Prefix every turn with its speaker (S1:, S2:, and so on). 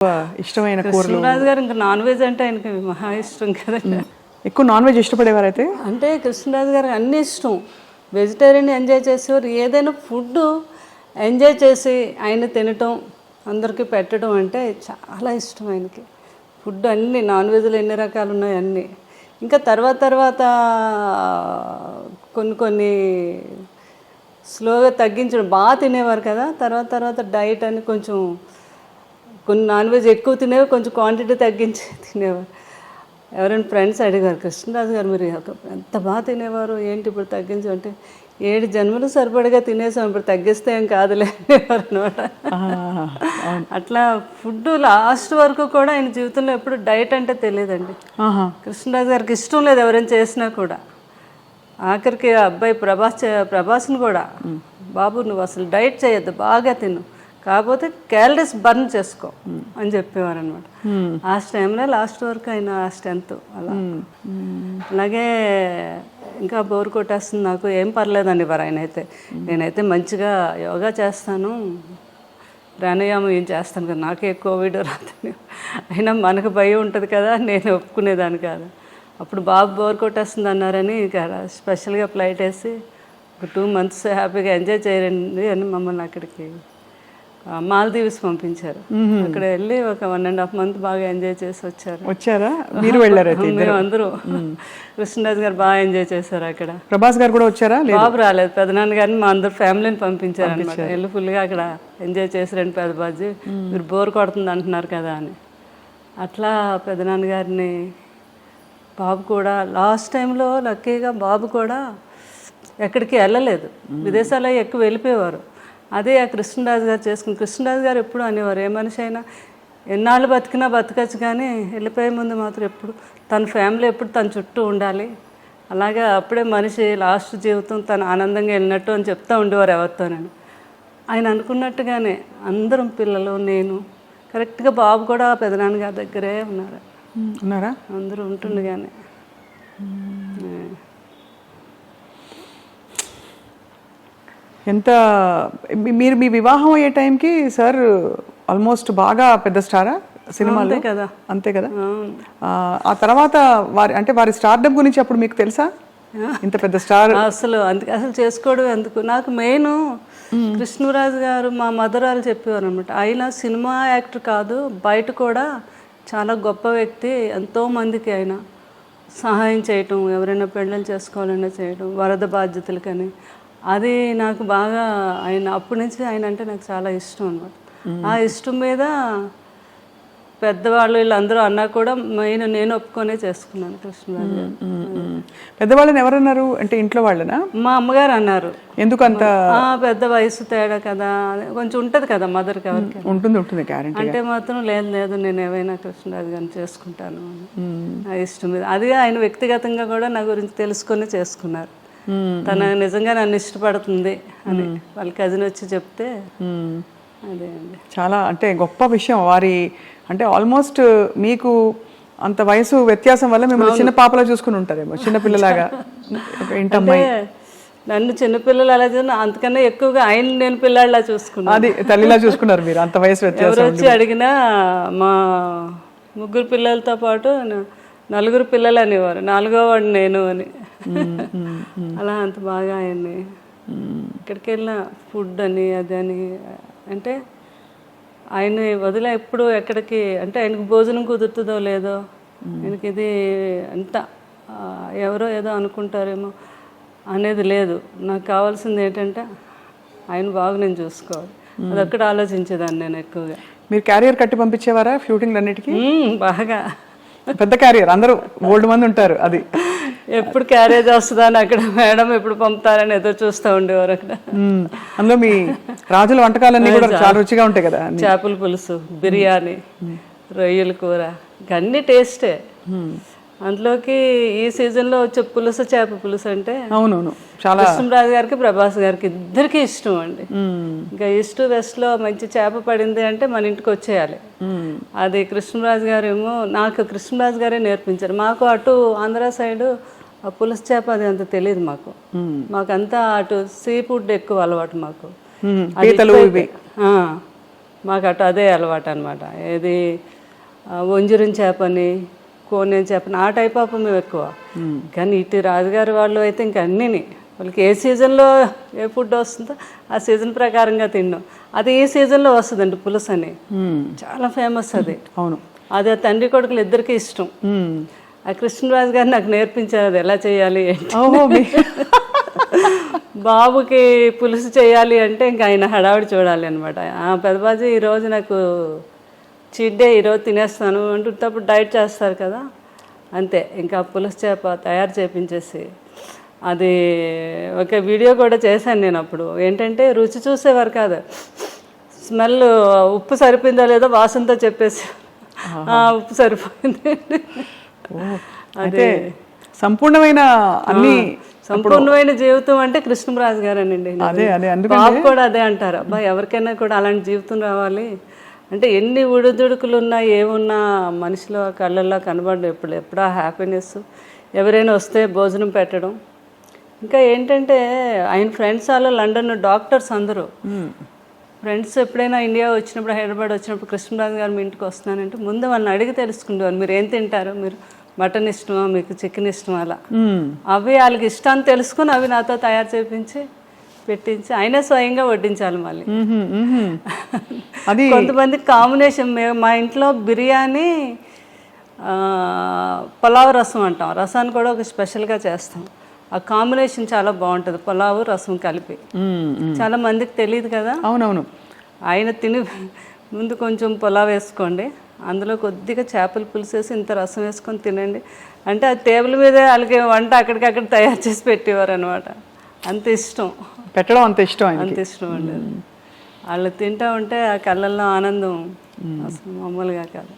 S1: ఇష్టమైన కూరలు?
S2: కృష్ణరాజు గారు ఇంకా నాన్ వెజ్ అంటే ఆయనకి మహా ఇష్టం కదండి.
S1: ఎక్కువ నాన్ వెజ్ ఇష్టపడేవారైతే?
S2: అంటే కృష్ణరాజు గారికి అన్నీ ఇష్టం. వెజిటేరియన్ ఎంజాయ్ చేసేవారు. ఏదైనా ఫుడ్ ఎంజాయ్ చేసి ఆయన తినటం, అందరికీ పెట్టడం అంటే చాలా ఇష్టం ఆయనకి. ఫుడ్ అన్నీ నాన్ వెజ్లో ఎన్ని రకాలు ఉన్నాయి అన్నీ. ఇంకా తర్వాత కొన్ని స్లోగా తగ్గించడం. బాగా తినేవారు కదా, తర్వాత డైట్ అని కొంచెం కొన్ని నాన్ వెజ్ ఎక్కువ తినేవి, కొంచెం క్వాంటిటీ తగ్గించి తినేవారు. ఎవరైనా ఫ్రెండ్స్ అడిగారు, కృష్ణరాజు గారు మీరు ఎంత బాగా తినేవారు, ఏంటి ఇప్పుడు తగ్గించమంటే 7 జన్మలు సరిపడగా తినేసాం, ఇప్పుడు తగ్గిస్తే ఏం కాదులే అనేవారు అనమాట. అట్లా ఫుడ్ లాస్ట్ వరకు కూడా ఆయన జీవితంలో ఎప్పుడు డైట్ అంటే తెలియదండి. కృష్ణరాజు గారికి ఇష్టం లేదు ఎవరైనా చేసినా కూడా. ఆఖరికి అబ్బాయి ప్రభాస్ని కూడా, బాబు నువ్వు అసలు డైట్ చేయొద్దు, బాగా తిను, కాకపోతే క్యాలరీస్ బర్న్ చేసుకో అని చెప్పేవారు అనమాట. ఆ టైంలో లాస్ట్ వరకు అయిన ఆ స్ట్రెంత్ అలా. అలాగే ఇంకా బోర్ కొట్టేస్తుంది నాకు, ఏం పర్లేదండి వారు ఆయన అయితే. నేనైతే మంచిగా యోగా చేస్తాను, ప్రాణాయామం ఏం చేస్తాను కదా, నాకే కోవిడ్ రాదని. అయినా మనకు భయం ఉంటుంది కదా, నేను ఒప్పుకునేదాన్ని కాదు. అప్పుడు బాబు బోర్ కొట్టేస్తుంది అన్నారని ఇక స్పెషల్గా ఫ్లైట్ వేసి ఒక 2 months హ్యాపీగా ఎంజాయ్ చేయండి అని మమ్మల్ని అక్కడికి మాల్దీవ్స్ పంపించారు. అక్కడ వెళ్ళి ఒక 1.5 months బాగా ఎంజాయ్ చేసి వచ్చారా?
S1: మీరు వెళ్ళారు?
S2: మేము అందరూ. కృష్ణరాజు గారు బాగా ఎంజాయ్ చేశారు అక్కడ.
S1: ప్రభాస్ గారు కూడా వచ్చారా?
S2: బాబు రాలేదు, పెదనాన్న గారిని మా అందరు ఫ్యామిలీని పంపించారు అనమాట. వెళ్ళి ఫుల్గా అక్కడ ఎంజాయ్ చేసి రండి పెద్దబాజీ, మీరు బోర్ కొడుతుంది అంటున్నారు కదా అని. అట్లా పెదనాన్న గారిని, బాబు కూడా లాస్ట్ టైంలో లక్కీగా బాబు కూడా ఎక్కడికి వెళ్ళలేదు, విదేశాల్లో ఎక్కువ వెళ్ళిపోయేవారు. అదే ఆ కృష్ణరాజు గారు చేసుకుని. కృష్ణరాజు గారు ఎప్పుడు అనేవారు, ఏ మనిషి అయినా ఎన్నాళ్ళు బతికినా బతకచ్చు, కానీ వెళ్ళిపోయే ముందు మాత్రం ఎప్పుడు తన ఫ్యామిలీ ఎప్పుడు తన చుట్టూ ఉండాలి, అలాగే అప్పుడే మనిషి లాస్ట్ జీవితం తను ఆనందంగా వెళ్ళినట్టు అని చెప్తూ ఉండేవారు ఎవరితోనని. ఆయన అనుకున్నట్టుగానే అందరం పిల్లలు, నేను కరెక్ట్గా బాబు కూడా పెదనాన్నగారి దగ్గరే ఉన్నారా? అందరూ ఉంటుండగానే.
S1: ఎంత మీరు మీ వివాహం అయ్యే టైంకి సార్ ఆల్మోస్ట్ బాగా పెద్ద స్టారా సినిమాలో
S2: కదా?
S1: అంతే కదా. ఆ తర్వాత వారి స్టార్డమ్ గురించి అప్పుడు మీకు తెలుసా? ఇంత పెద్ద స్టార్
S2: అసలు చేసుకోవడం ఎందుకు. నాకు మెయిన్ కృష్ణరాజు గారు మా మదరాలు చెప్పేవారు అనమాట, ఆయన సినిమా యాక్టర్ కాదు, బయట కూడా చాలా గొప్ప వ్యక్తి, ఎంతోమందికి ఆయన సహాయం చేయటం, ఎవరైనా పెళ్ళిళ్ళు చేసుకోవాలన్నా చేయడం, వరద బాధ్యతలకని. అది నాకు బాగా ఆయన అప్పటి నుంచి ఆయన అంటే నాకు చాలా ఇష్టం అనమాట. ఆ ఇష్టం మీద పెద్దవాళ్ళు వీళ్ళందరూ అన్నా కూడా మెయిన్ నేను ఒప్పుకొనే చేసుకున్నాను కృష్ణరాజు గారు.
S1: పెద్దవాళ్ళని ఎవరన్నారు అంటే ఇంట్లో వాళ్ళనా?
S2: మా అమ్మగారు అన్నారు.
S1: ఎందుకంత
S2: పెద్ద వయసు తేడా కదా, కొంచెం ఉంటుంది కదా మదర్కి, ఎవరికి
S1: ఉంటుంది గ్యారెంటీ
S2: అంటే మాత్రం లేదు నేను ఏమైనా కృష్ణరాజు గారిని చేసుకుంటాను నా ఇష్టం మీద. అది ఆయన వ్యక్తిగతంగా కూడా నా గురించి తెలుసుకొని చేసుకున్నారు. తన నిజంగా నన్ను ఇష్టపడుతుంది అని వాళ్ళ కజిన్ వచ్చి చెప్తే అదే అండి
S1: చాలా అంటే గొప్ప విషయం. వారి అంటే ఆల్మోస్ట్ మీకు అంత వయసు వ్యత్యాసం వల్ల మిమ్మల్ని చిన్న పాపలా చూసుకుని ఉంటారేమో, చిన్నపిల్లలాగా. ఇంటమ్మాయి
S2: నన్ను చిన్నపిల్లలు అలా చూసిన, అంతకన్నా ఎక్కువగా ఆయన నేను పిల్లాడిలా చూసుకున్నాను.
S1: అది తల్లిలా చూసుకున్నారు మీరు, అంత వయసు వ్యత్యాసం.
S2: ఎవరు వచ్చి అడిగినా మా 3 పిల్లలతో పాటు 4 పిల్లలు అనేవారు, 4వ వాడు నేను అని. అలా అంత బాగా ఆయన్ని ఎక్కడికి వెళ్ళిన ఫుడ్ అని అదని, అంటే ఆయన వదిలే ఎప్పుడు ఎక్కడికి, అంటే ఆయనకు భోజనం కుదురుతుందో లేదో, ఆయనకి ఇది అంత ఎవరో ఏదో అనుకుంటారేమో అనేది లేదు. నాకు కావాల్సింది ఏంటంటే ఆయన బాగా నేను చూసుకోవాలి, అదొక్కటి ఆలోచించేదాన్ని నేను ఎక్కువగా.
S1: మీరు క్యారియర్ కట్టి పంపించేవారా షూటింగ్ అన్నిటికీ?
S2: బాగా
S1: పెద్ద క్యారియర్, అందరూ ఓల్డ్ మంది ఉంటారు. అది
S2: ఎప్పుడు క్యారేజ్ వస్తుందా అని అక్కడ మేడం ఎప్పుడు పంపుతారని ఎదురు చూస్తూ ఉండేవారు అక్కడ.
S1: అందులో మీ రాజుల వంటకాలన్నీ కూడా చాలా రుచిగా ఉంటాయి కదా,
S2: చేపల పులుసు, బిర్యానీ, రొయ్యల కూర, అన్ని టేస్టే. అందులోకి ఈ సీజన్లో వచ్చే పులుసు, చేప పులుసు అంటే
S1: అవునవును చాలా
S2: కృష్ణరాజు గారికి ప్రభాస్ గారికి ఇద్దరికి ఇష్టం అండి. ఇంకా ఈస్ట్ వెస్ట్లో మంచి చేప పడింది అంటే మన ఇంటికి వచ్చేయాలి. అది కృష్ణరాజు గారు ఏమో, నాకు కృష్ణరాజు గారే నేర్పించారు. మాకు అటు ఆంధ్ర సైడు ఆ పులుసు చేప అది అంత తెలియదు మాకంతా అటు సీ ఫుడ్ ఎక్కువ అలవాటు మాకు. మాకు అటు అదే అలవాటు అనమాట. ఏది వంజరం చేపని, కోనేరు చేపని, ఆ టైప్ ఆఫ్ మేము ఎక్కువ. కానీ ఇటు రాజుగారి వాళ్ళు అయితే ఇంకా అన్నీని వాళ్ళకి ఏ సీజన్లో ఏ ఫుడ్ వస్తుందో ఆ సీజన్ ప్రకారంగా తిన్నాం. అది ఈ సీజన్లో వస్తుందండి పులుసు అని, చాలా ఫేమస్ అది.
S1: అవును,
S2: అది ఆ తండ్రి కొడుకులు ఇద్దరికీ ఇష్టం. ఆ కృష్ణరాజు గారు నాకు నేర్పించారు అది ఎలా చేయాలి ఏంటి. బాబుకి పులుసు చేయాలి అంటే ఇంకా ఆయన హడావిడి చూడాలి అనమాట. పెద్దబాజీ ఈరోజు నాకు చీట్ డే, ఈరోజు తినేస్తాను అంటున్నప్పుడు డైట్ చేస్తారు కదా, అంతే. ఇంకా పులుసు చేప తయారు చేపించేసి అది ఒక వీడియో కూడా చేశాను నేను. అప్పుడు ఏంటంటే రుచి చూసేవారు కాదు, స్మెల్ ఉప్పు సరిపోయిందో లేదో వాసనతో చెప్పేసి ఉప్పు సరిపోయింది.
S1: అదే సంపూర్ణమైన అన్ని
S2: సంపూర్ణమైన జీవితం అంటే కృష్ణరాజు గారేనండి. బాబు కూడా అదే అంటారు, అబ్బా ఎవరికైనా కూడా అలాంటి జీవితం రావాలి అంటే ఎన్ని ఉడుదుడుకులు ఉన్నా ఏమున్నా మనిషిలో కళ్ళల్లో కనబడడం ఎప్పుడా హ్యాపీనెస్. ఎవరైనా వస్తే భోజనం పెట్టడం. ఇంకా ఏంటంటే ఆయన ఫ్రెండ్స్ వాళ్ళు లండన్ డాక్టర్స్ అందరూ ఫ్రెండ్స్ ఎప్పుడైనా ఇండియా వచ్చినప్పుడు, హైదరాబాద్ వచ్చినప్పుడు కృష్ణరాజు గారు మీ ఇంటికి వస్తున్నానంటే ముందు వాళ్ళని అడిగి తెలుసుకుంటారు, మీరు ఏం తింటారు, మీరు మటన్ ఇష్టమా, మీకు చికెన్ ఇష్టమా, అలా అవి వాళ్ళకి ఇష్టాన్ని తెలుసుకుని అవి నాతో తయారు చేయించి పెట్టించి ఆయనే స్వయంగా వడ్డించాలి. మళ్ళీ కొంతమంది కాంబినేషన్, మా ఇంట్లో బిర్యానీ పులావ్ రసం అంటాం, రసాన్ని కూడా ఒక స్పెషల్గా చేస్తాం. ఆ కాంబినేషన్ చాలా బాగుంటుంది, పులావు రసం కలిపి. చాలా మందికి తెలియదు కదా.
S1: అవునవును.
S2: ఆయన తిని ముందు కొంచెం పులావ్ వేసుకోండి, అందులో కొద్దిగా చేపల పులుసు వేసి ఇంత రసం వేసుకొని తినండి అంటే ఆ టేబుల్ మీదే వాళ్ళకి వంట అక్కడికక్కడ తయారు చేసి పెట్టేవారు అనమాట. అంత ఇష్టం
S1: పెట్టడం, అంత ఇష్టం,
S2: అంత ఇష్టం అండి. వాళ్ళు తింటూ ఉంటే ఆ కళ్ళల్లో ఆనందం అసలు మామూలుగా కాదు.